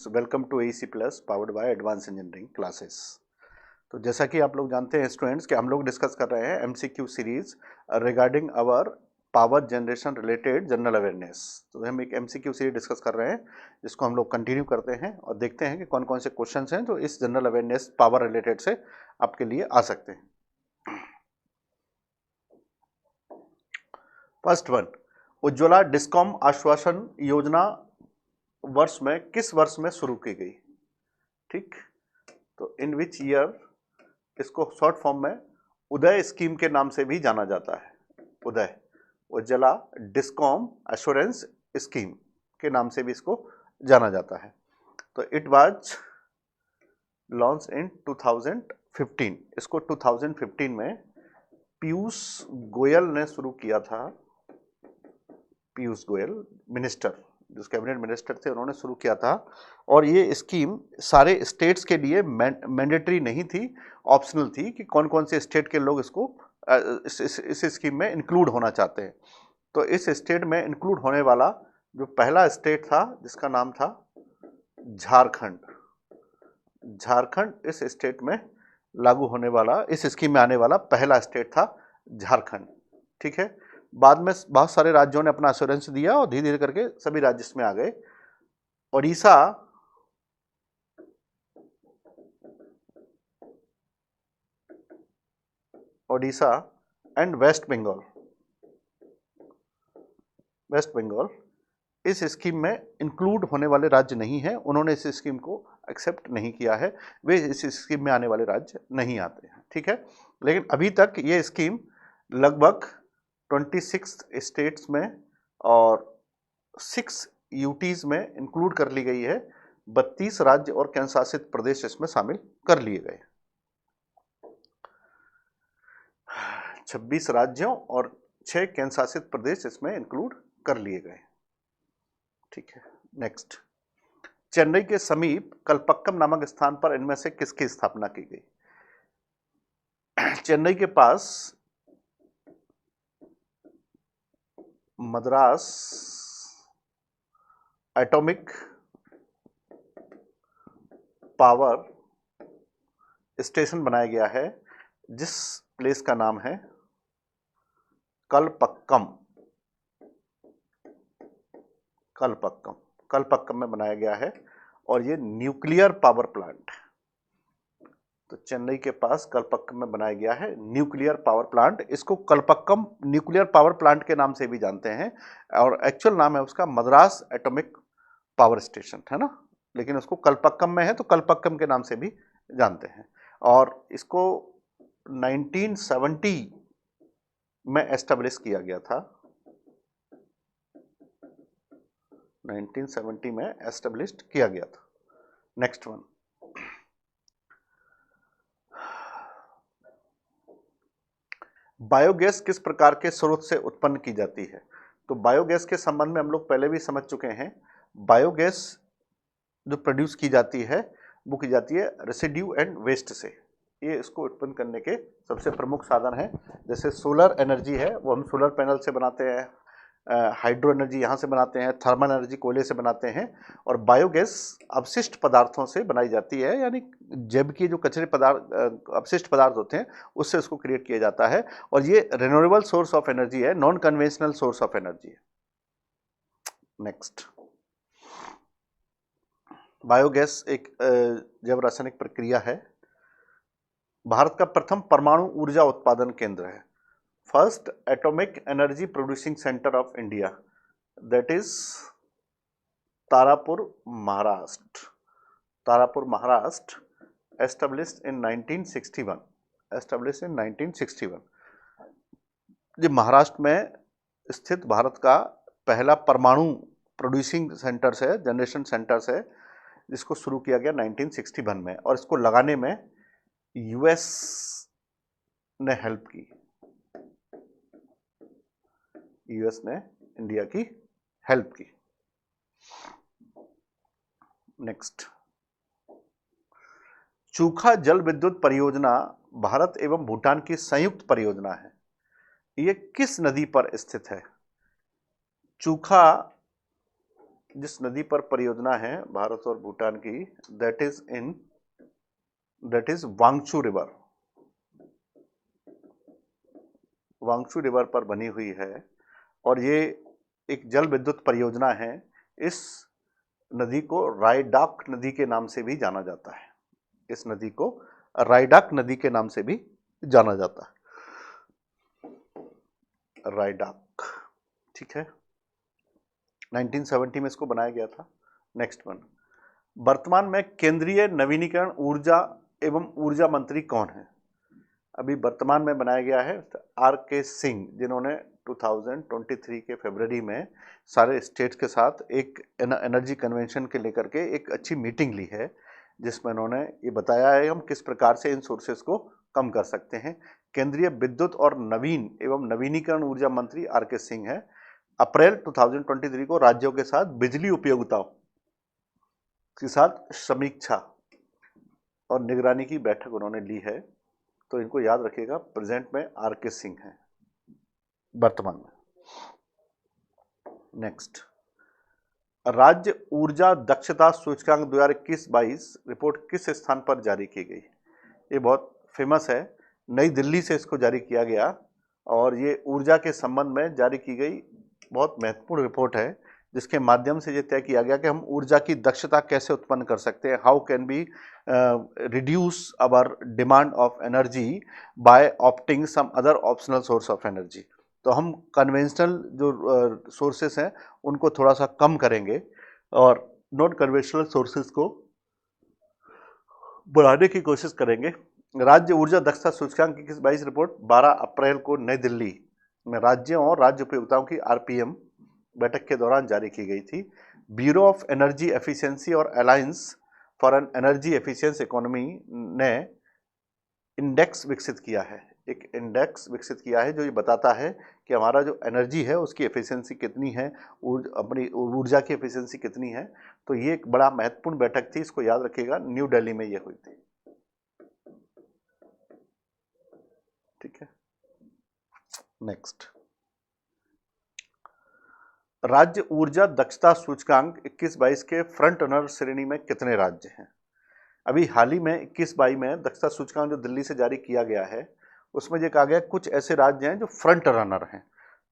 Welcome to AEC plus powered by advance engineering classes. तो जैसा कि आप लोग जानते हैं स्टूडेंट्स कि हम लोग डिस्कस कर रहे हैं MCQ series regarding our power generation related general awareness. तो हम एक एमसीक्यू सीरीज डिस्कस कर रहे हैं जिसको हम लोग कंटिन्यू करते हैं और देखते हैं कि कौन कौन से क्वेश्चन हैं जो इस जनरल अवेयरनेस पावर रिलेटेड से आपके लिए आ सकते हैं। फर्स्ट वन, उज्ज्वला डिस्कॉम आश्वासन योजना वर्ष में किस वर्ष में शुरू की गई? ठीक, तो इन विच ईयर, इसको शॉर्ट फॉर्म में उदय स्कीम के नाम से भी जाना जाता है। उदय, उज्ज्वला डिस्कॉम एश्योरेंस स्कीम के नाम से भी इसको जाना जाता है। तो इट वाज लॉन्च इन 2015। इसको 2015 में पीयूष गोयल ने शुरू किया था। पीयूष गोयल मिनिस्टर, जो कैबिनेट मिनिस्टर थे, उन्होंने शुरू किया था। और ये स्कीम सारे स्टेट्स के लिए मैंडेटरी नहीं थी, ऑप्शनल थी कि कौन कौन से स्टेट के लोग इसको इस स्कीम में इंक्लूड होना चाहते हैं। तो इस स्टेट में इंक्लूड होने वाला जो पहला स्टेट था जिसका नाम था झारखंड। झारखंड इस स्टेट में लागू होने वाला, इस स्कीम में आने वाला पहला स्टेट था झारखंड। ठीक है, बाद में बहुत सारे राज्यों ने अपना एश्योरेंस दिया और धीरे धीरे करके सभी राज्य इसमें आ गए। ओडिशा, ओडिशा एंड वेस्ट बंगाल, वेस्ट बंगाल इस स्कीम में इंक्लूड होने वाले राज्य नहीं है। उन्होंने इस स्कीम को एक्सेप्ट नहीं किया है, वे इस स्कीम में आने वाले राज्य नहीं आते हैं। ठीक है, लेकिन अभी तक ये स्कीम लगभग 26 स्टेट्स में और 6 यूटीज में इंक्लूड कर ली गई है। 32 राज्य और केंद्र शासित प्रदेश इसमें शामिल कर लिए गए। 26 राज्यों और 6 केंद्र शासित प्रदेश इसमें इंक्लूड कर लिए गए। ठीक है, नेक्स्ट, चेन्नई के समीप कलपक्कम नामक स्थान पर इनमें से किसकी स्थापना की गई? चेन्नई के पास मद्रास एटॉमिक पावर स्टेशन बनाया गया है, जिस प्लेस का नाम है कलपक्कम। कलपक्कम, कलपक्कम में बनाया गया है और ये न्यूक्लियर पावर प्लांट। तो चेन्नई के पास कलपक्कम में बनाया गया है न्यूक्लियर पावर प्लांट। इसको कलपक्कम न्यूक्लियर पावर प्लांट के नाम से भी जानते हैं और एक्चुअल नाम है उसका मद्रास एटॉमिक पावर स्टेशन, है ना, लेकिन उसको कलपक्कम में है तो कलपक्कम के नाम से भी जानते हैं। और इसको 1970 में एस्टेब्लिश किया गया था। 1970 में एस्टेब्लिश्ड किया गया था। नेक्स्ट वन, बायोगैस किस प्रकार के स्रोत से उत्पन्न की जाती है? तो बायोगैस के संबंध में हम लोग पहले भी समझ चुके हैं। बायोगैस जो प्रोड्यूस की जाती है वो की जाती है रेसिड्यू एंड वेस्ट से। ये इसको उत्पन्न करने के सबसे प्रमुख साधन है। जैसे सोलर एनर्जी है, वो हम सोलर पैनल से बनाते हैं, हाइड्रो एनर्जी यहाँ से बनाते हैं, थर्मल एनर्जी कोयले से बनाते हैं। और बायोगैस अवशिष्ट पदार्थों से बनाई जाती है, यानी जैव के जो कचरे पदार्थ, अवशिष्ट पदार्थ होते हैं, उससे उसको क्रिएट किया जाता है। और ये रिन्यूएबल सोर्स ऑफ एनर्जी है, non conventional source of energy है। नेक्स्ट, बायोगैस एक जैव रासायनिक प्रक्रिया है। भारत का प्रथम परमाणु ऊर्जा उत्पादन केंद्र है, first atomic energy producing centre of India, that is Tarapur, Maharashtra. Tarapur, Maharashtra, established in 1961। Established in 1961। ये महाराष्ट्र में स्थित भारत का पहला परमाणु प्रोड्यूसिंग सेंटर्स है, जनरेशन सेंटर्स है, जिसको शुरू किया गया 1961 में। और इसको लगाने में यूएस ने हेल्प की। यूएस ने इंडिया की हेल्प की। नेक्स्ट, चूखा जल विद्युत परियोजना भारत एवं भूटान की संयुक्त परियोजना है। ये किस नदी पर स्थित है? चूखा जिस नदी पर परियोजना है भारत और भूटान की, that is Wangchu river. Wangchu river पर बनी हुई है और ये एक जल विद्युत परियोजना है। इस नदी को रायडाक नदी के नाम से भी जाना जाता है। इस नदी को रायडाक नदी के नाम से भी जाना जाता है, रायडाक। ठीक है, 1970 में इसको बनाया गया था। नेक्स्ट वन, वर्तमान में केंद्रीय नवीनीकरण ऊर्जा एवं ऊर्जा मंत्री कौन है? अभी वर्तमान में बनाया गया है आर.के. सिंह, जिन्होंने 2023 के फरवरी में सारे स्टेट्स के साथ एक एनर्जी कन्वेंशन के लेकर के एक अच्छी मीटिंग ली है, जिसमें उन्होंने ये बताया है हम किस प्रकार से इन सोर्सेस को कम कर सकते हैं। केंद्रीय विद्युत और नवीन एवं नवीनीकरण ऊर्जा मंत्री आर.के. सिंह है। अप्रैल 2023 को राज्यों के साथ बिजली उपयोगिताओं के साथ समीक्षा और निगरानी की बैठक उन्होंने ली है। तो इनको याद रखिएगा, प्रेजेंट में आर.के. सिंह हैं वर्तमान में। नेक्स्ट, राज्य ऊर्जा दक्षता सूचकांक 2021-22 रिपोर्ट किस स्थान पर जारी की गई? ये बहुत फेमस है, नई दिल्ली से इसको जारी किया गया और ये ऊर्जा के संबंध में जारी की गई बहुत महत्वपूर्ण रिपोर्ट है, जिसके माध्यम से ये तय किया गया कि हम ऊर्जा की दक्षता कैसे उत्पन्न कर सकते हैं। How can be reduce our demand of energy by opting some other optional source of energy. तो हम कन्वेंशनल जो सोर्सेस हैं उनको थोड़ा सा कम करेंगे और नॉन कन्वेंशनल सोर्सेस को बढ़ाने की कोशिश करेंगे। राज्य ऊर्जा दक्षता सूचकांक की 21-22 रिपोर्ट 12 अप्रैल को नई दिल्ली में राज्यों और राज्य उपयोगिताओं की आरपीएम बैठक के दौरान जारी की गई थी। ब्यूरो ऑफ एनर्जी एफिशिएंसी और alliance for an energy efficient economy ने इंडेक्स विकसित किया है। एक इंडेक्स विकसित किया है जो ये बताता है कि हमारा जो एनर्जी है उसकी एफिशिएंसी कितनी है, अपनी ऊर्जा की एफिशिएंसी कितनी है। तो ये एक बड़ा महत्वपूर्ण बैठक थी, इसको याद रखिएगा, न्यू दिल्ली में ये हुई थी। ठीक है, नेक्स्ट, राज्य ऊर्जा दक्षता सूचकांक 21-22 के फ्रंट रनर श्रेणी में कितने राज्य हैं? अभी हाल ही में 21-22 में दक्षता सूचकांक जो दिल्ली से जारी किया गया है उसमें ये कहा गया कुछ ऐसे राज्य हैं जो फ्रंट रनर हैं,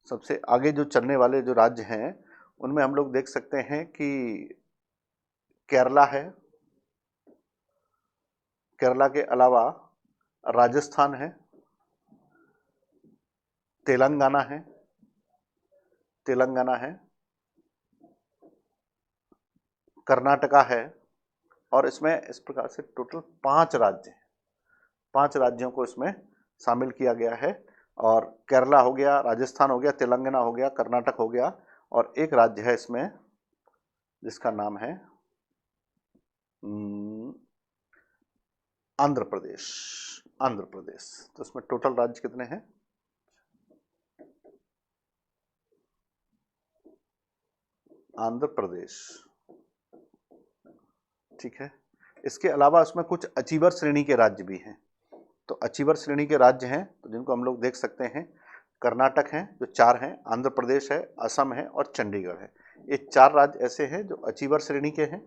सबसे आगे जो चलने वाले जो राज्य हैं उनमें हम लोग देख सकते हैं कि केरला है, केरला के अलावा राजस्थान है, तेलंगाना है, कर्नाटका है और इसमें इस प्रकार से टोटल 5 राज्य हैं। 5 राज्यों को इसमें शामिल किया गया है और केरला हो गया, राजस्थान हो गया, तेलंगाना हो गया, कर्नाटक हो गया और एक राज्य है इसमें जिसका नाम है आंध्र प्रदेश। तो इसमें टोटल राज्य कितने हैं? आंध्र प्रदेश। ठीक है, इसके अलावा उसमें कुछ अचीवर श्रेणी के राज्य भी हैं। तो अचीवर श्रेणी के राज्य हैं तो जिनको हम लोग देख सकते हैं, कर्नाटक हैं जो 4 हैं, आंध्र प्रदेश है, असम है और चंडीगढ़ है। ये 4 राज्य ऐसे हैं जो अचीवर श्रेणी के हैं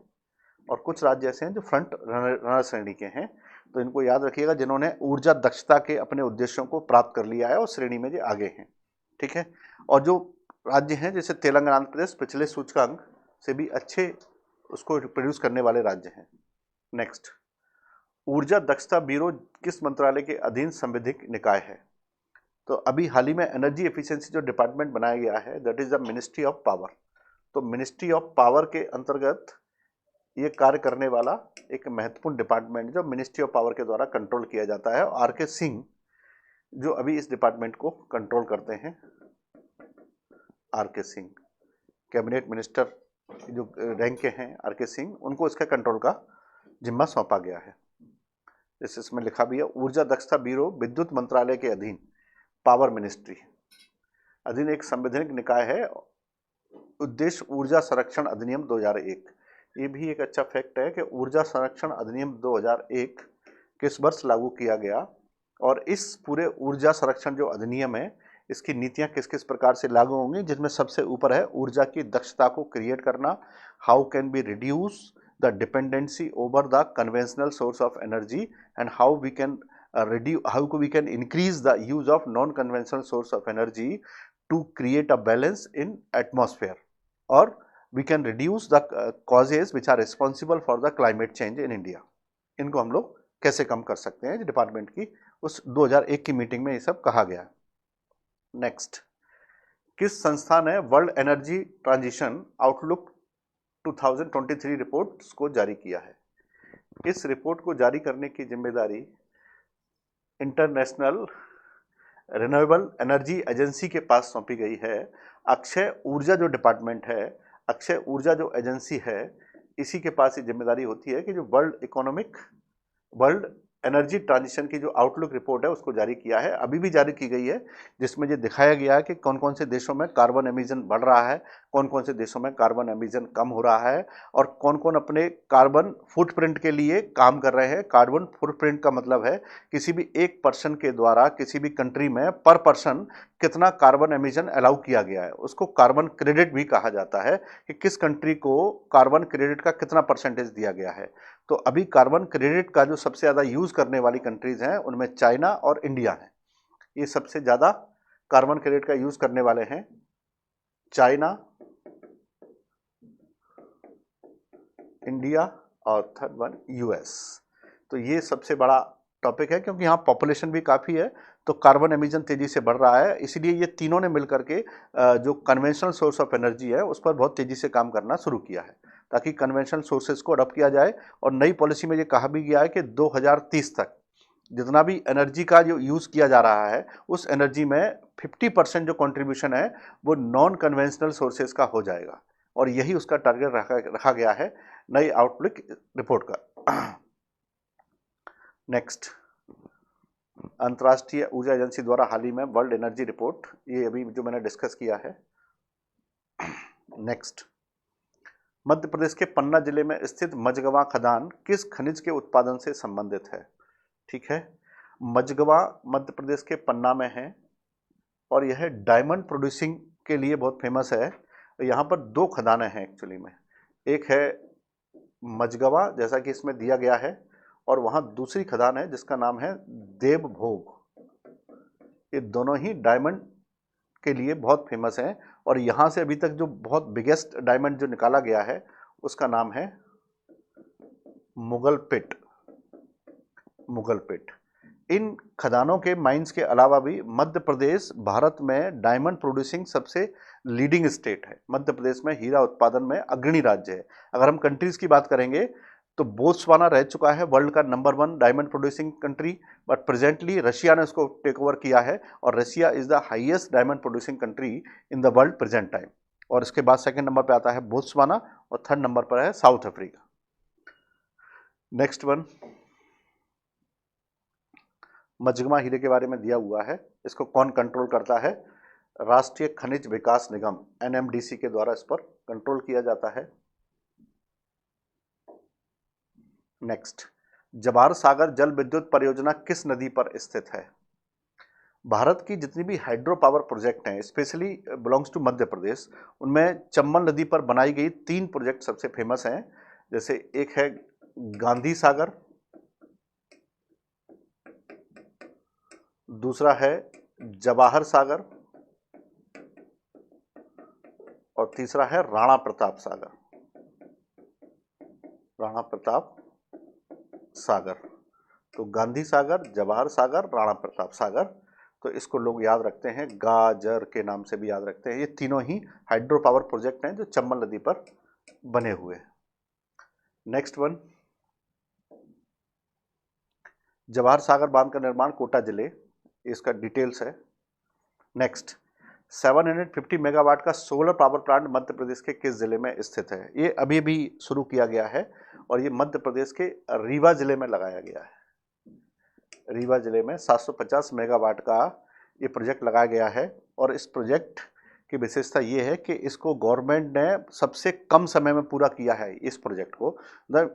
और कुछ राज्य ऐसे हैं जो फ्रंट रनर श्रेणी के हैं। तो इनको याद रखिएगा, जिन्होंने ऊर्जा दक्षता के अपने उद्देश्यों को प्राप्त कर लिया है और श्रेणी में जो आगे हैं। ठीक है, और जो राज्य हैं जैसे तेलंगाना, आंध्र प्रदेश पिछले सूचकांक से भी अच्छे उसको प्रोड्यूस करने वाले राज्य हैं। नेक्स्ट, ऊर्जा दक्षता ब्यूरो किस मंत्रालय के अधीन संवैधानिक निकाय है? तो अभी हाल ही में एनर्जी एफिशिएंसी जो डिपार्टमेंट बनाया गया है that is the ministry of power. तो मिनिस्ट्री ऑफ पावर के अंतर्गत ये कार्य करने वाला एक महत्वपूर्ण डिपार्टमेंट जो मिनिस्ट्री ऑफ पावर के द्वारा कंट्रोल किया जाता है। आर.के. सिंह जो अभी इस डिपार्टमेंट को कंट्रोल करते हैं, आर.के. सिंह कैबिनेट मिनिस्टर जो रैंक के हैं, आर.के. सिंह, उनको इसका कंट्रोल का जिम्मा सौंपा गया है। इसमें लिखा भी है ऊर्जा दक्षता ब्यूरो विद्युत मंत्रालय के अधीन पावर मिनिस्ट्री अधीन एक संवैधानिक निकाय है। उद्देश्य ऊर्जा संरक्षण अधिनियम 2001। ये भी एक अच्छा फैक्ट है कि ऊर्जा संरक्षण अधिनियम 2001 किस वर्ष लागू किया गया और इस पूरे ऊर्जा संरक्षण जो अधिनियम है इसकी नीतियां किस किस प्रकार से लागू होंगी, जिसमें सबसे ऊपर है ऊर्जा की दक्षता को क्रिएट करना, how can be reduce the dependency over the conventional source of energy and how we can we can increase the use of non-conventional source of energy to create a balance in atmosphere, or we can reduce the causes which are responsible for the climate change in India. इनको हम लोग कैसे कम कर सकते हैं, department की उस 2001 की मीटिंग में ये सब कहा गया। नेक्स्ट, किस संस्था ने world energy transition outlook 2023 report को जारी किया है? इस रिपोर्ट को जारी करने की जिम्मेदारी इंटरनेशनल रिन्यूएबल एनर्जी एजेंसी के पास सौंपी गई है। अक्षय ऊर्जा जो डिपार्टमेंट है, अक्षय ऊर्जा जो एजेंसी है, इसी के पास ये जिम्मेदारी होती है कि जो वर्ल्ड एनर्जी ट्रांजिशन की जो आउटलुक रिपोर्ट है उसको जारी किया है, अभी भी जारी की गई है, जिसमें ये दिखाया गया है कि कौन कौन से देशों में कार्बन एमिशन बढ़ रहा है, कौन कौन से देशों में कार्बन एमिशन कम हो रहा है, और कौन कौन अपने कार्बन फुटप्रिंट के लिए काम कर रहे हैं। कार्बन फुटप्रिंट का मतलब है किसी भी एक पर्सन के द्वारा किसी भी कंट्री में पर पर्सन कितना कार्बन एमिशन अलाउ किया गया है, उसको कार्बन क्रेडिट भी कहा जाता है कि किस कंट्री को कार्बन क्रेडिट का कितना परसेंटेज दिया गया है। तो अभी कार्बन क्रेडिट का जो सबसे ज़्यादा यूज़ करने वाली कंट्रीज़ हैं उनमें चाइना और इंडिया हैं। ये सबसे ज़्यादा कार्बन क्रेडिट का यूज़ करने वाले हैं चाइना, इंडिया और थर्ड वन यूएस। तो ये सबसे बड़ा टॉपिक है क्योंकि यहाँ पॉपुलेशन भी काफ़ी है, तो कार्बन एमिशन तेज़ी से बढ़ रहा है, इसीलिए ये तीनों ने मिलकर के जो कन्वेंशनल सोर्स ऑफ एनर्जी है उस पर बहुत तेज़ी से काम करना शुरू किया है ताकि कन्वेंशनल सोर्सेज को अडॉप्ट किया जाए। और नई पॉलिसी में ये कहा भी गया है कि 2030 तक जितना भी एनर्जी का जो यूज़ किया जा रहा है उस एनर्जी में 50% जो कंट्रीब्यूशन है वो नॉन कन्वेंशनल सोर्सेज का हो जाएगा, और यही उसका टारगेट रखा गया है नई आउटलुक रिपोर्ट का। नेक्स्ट, अंतर्राष्ट्रीय ऊर्जा एजेंसी द्वारा हाल ही में वर्ल्ड एनर्जी रिपोर्ट, ये अभी जो मैंने डिस्कस किया है। नेक्स्ट, मध्य प्रदेश के पन्ना जिले में स्थित मझगवां खदान किस खनिज के उत्पादन से संबंधित है? ठीक है, मझगवां मध्य प्रदेश के पन्ना में है और यह डायमंड प्रोड्यूसिंग के लिए बहुत फेमस है। यहाँ पर दो खदानें हैं एक्चुअली में, एक है मझगवां जैसा कि इसमें दिया गया है, और वहाँ दूसरी खदान है जिसका नाम है देवभोग। ये दोनों ही डायमंड के लिए बहुत फेमस हैं, और यहाँ से अभी तक जो बहुत बिगेस्ट डायमंड जो निकाला गया है उसका नाम है मुगल पिट। इन खदानों के माइंस के अलावा भी मध्य प्रदेश भारत में डायमंड प्रोड्यूसिंग सबसे लीडिंग स्टेट है। मध्य प्रदेश में हीरा उत्पादन में अग्रणी राज्य है। अगर हम कंट्रीज की बात करेंगे तो बोत्सवाना रह चुका है वर्ल्ड का number 1 diamond producing country, but presently Russia ने उसको टेक ओवर किया है, और Russia is the highest diamond producing country in the world present time. और इसके बाद सेकंड नंबर पे आता है बोत्सवाना और थर्ड नंबर पर है south Africa. Next one, Majhgawan हीरे के बारे में दिया हुआ है, इसको कौन कंट्रोल करता है? राष्ट्रीय खनिज विकास निगम NMDC के द्वारा इस पर कंट्रोल किया जाता है। नेक्स्ट, जवाहर सागर जल विद्युत परियोजना किस नदी पर स्थित है? भारत की जितनी भी हाइड्रो पावर प्रोजेक्ट हैं, specially belongs to Madhya Pradesh, उनमें चंबल नदी पर बनाई गई 3 प्रोजेक्ट सबसे फेमस हैं। जैसे एक है गांधी सागर, दूसरा है जवाहर सागर, और तीसरा है राणा प्रताप सागर। तो गांधी सागर, जवाहर सागर, राणा प्रताप सागर, तो इसको लोग याद रखते हैं, गाजर के नाम से भी याद रखते हैं। ये तीनों ही हाइड्रो पावर प्रोजेक्ट हैं जो चंबल नदी पर बने हुए हैं। नेक्स्ट वन, जवाहर सागर बांध का निर्माण कोटा जिले, इसका डिटेल्स है। नेक्स्ट, 750 मेगावाट का solar power plant Madhya Pradesh के किस जिले में स्थित है? ये अभी भी शुरू किया गया है और ये मध्य प्रदेश के रीवा जिले में लगाया गया है। रीवा जिले में 750 मेगावाट का ये प्रोजेक्ट लगाया गया है, और इस प्रोजेक्ट की विशेषता ये है कि इसको गवर्नमेंट ने सबसे कम समय में पूरा किया है। इस प्रोजेक्ट को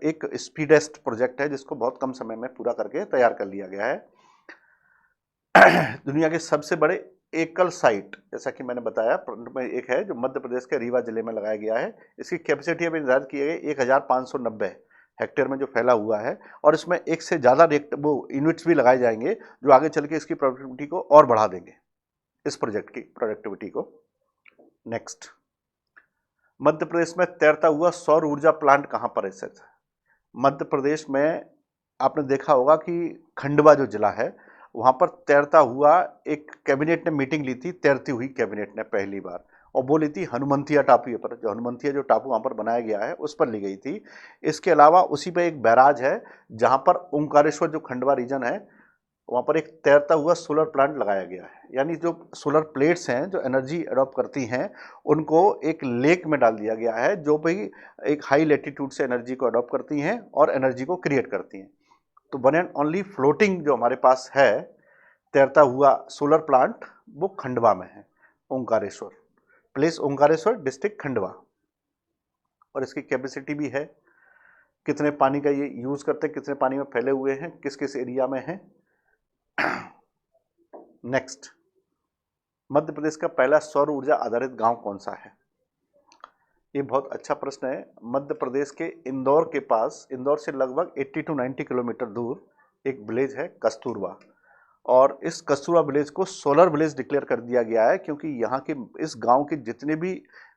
एक स्पीडेस्ट प्रोजेक्ट है जिसको बहुत कम समय में पूरा करके तैयार कर लिया गया है। दुनिया के सबसे बड़े एकल साइट, जैसा कि मैंने बताया में एक है जो मध्य प्रदेश के रीवा जिले में लगाया गया है। इसकी कैपेसिटी अभी निर्धारित की गई 1590 हेक्टेयर में जो फैला हुआ है, और इसमें एक से ज़्यादा वो यूनिट्स भी लगाए जाएंगे जो आगे चल के इसकी प्रोडक्टिविटी को और बढ़ा देंगे, इस प्रोजेक्ट की प्रोडक्टिविटी को। नेक्स्ट, मध्य प्रदेश में तैरता हुआ सौर ऊर्जा प्लांट कहाँ पर स्थित है? मध्य प्रदेश में आपने देखा होगा कि खंडवा जो जिला है वहाँ पर तैरता हुआ एक कैबिनेट ने मीटिंग ली थी, तैरती हुई कैबिनेट ने पहली बार, और वो ली थी हनुमंतिया टापू पर, जो हनुमंतिया जो टापू वहाँ पर बनाया गया है उस पर ली गई थी। इसके अलावा उसी पे एक बैराज है जहाँ पर ओंकारेश्वर जो खंडवा रीजन है वहाँ पर एक तैरता हुआ सोलर प्लांट लगाया गया है। यानी जो सोलर प्लेट्स हैं जो एनर्जी अडॉप्ट करती हैं उनको एक लेक में डाल दिया गया है जो भाई एक हाई लेटीट्यूड से एनर्जी को अडॉप्ट करती हैं और एनर्जी को क्रिएट करती हैं। तो वन एंड ओनली फ्लोटिंग जो हमारे पास है तैरता हुआ सोलर प्लांट वो खंडवा में है, ओंकारेश्वर, प्लेस ओंकारेश्वर, डिस्ट्रिक्ट खंडवा। और इसकी कैपेसिटी भी है, कितने पानी का ये यूज़ करते हैं, कितने पानी में फैले हुए हैं, किस किस एरिया में है। नेक्स्ट, मध्य प्रदेश का पहला सौर ऊर्जा आधारित गांव कौन सा है? ये बहुत अच्छा प्रश्न है। मध्य प्रदेश के इंदौर के पास, इंदौर से लगभग 80 to 90 किलोमीटर दूर एक विलेज है कस्तूरबा, और इस कस्तूरबा विलेज को सोलर विलेज डिक्लेयर कर दिया गया है क्योंकि यहाँ के इस गांव के जितने भी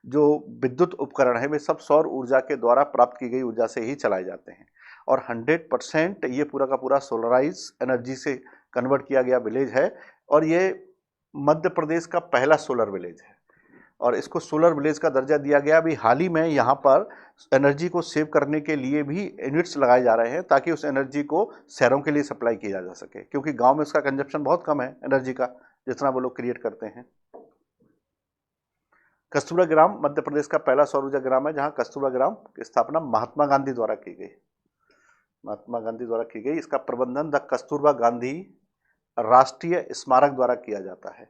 जो विद्युत उपकरण है वे सब सौर ऊर्जा के द्वारा प्राप्त की गई ऊर्जा से ही चलाए जाते हैं, और 100% ये पूरा का पूरा सोलराइज एनर्जी से कन्वर्ट किया गया विलेज है, और ये मध्य प्रदेश का पहला सोलर विलेज है, और इसको सोलर विलेज का दर्जा दिया गया। अभी हाल ही में यहाँ पर एनर्जी को सेव करने के लिए भी यूनिट्स लगाए जा रहे हैं ताकि उस एनर्जी को शहरों के लिए सप्लाई किया जा सके, क्योंकि गांव में इसका कंजप्शन बहुत कम है एनर्जी का जितना वो लोग क्रिएट करते हैं। कस्तूरबा ग्राम मध्य प्रदेश का पहला सौर ऊर्जा ग्राम है जहाँ कस्तूरबा ग्राम की स्थापना महात्मा गांधी द्वारा की गई, महात्मा गांधी द्वारा की गई। इसका प्रबंधन द कस्तूरबा गांधी राष्ट्रीय स्मारक द्वारा किया जाता है।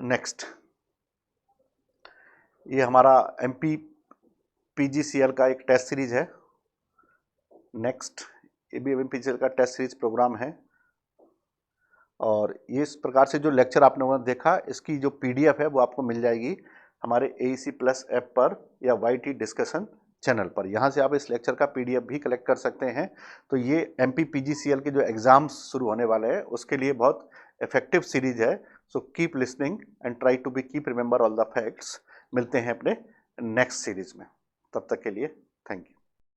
नेक्स्ट, ये हमारा एमपी पीजीसीएल का एक टेस्ट सीरीज है। नेक्स्ट, ये भी एमपीजीसीएल का टेस्ट सीरीज प्रोग्राम है, और ये इस प्रकार से जो लेक्चर आपने वहाँ देखा इसकी जो पीडीएफ है वो आपको मिल जाएगी हमारे AEC प्लस ऐप पर या YT डिस्कशन चैनल पर। यहाँ से आप इस लेक्चर का पीडीएफ भी कलेक्ट कर सकते हैं। तो ये एमपी पीजीसीएल के जो एग्जाम्स शुरू होने वाले हैं उसके लिए बहुत इफेक्टिव सीरीज है। So keep listening and try to be keep remember all the facts. मिलते हैं अपने नेक्स्ट सीरीज में, तब तक के लिए थैंक यू।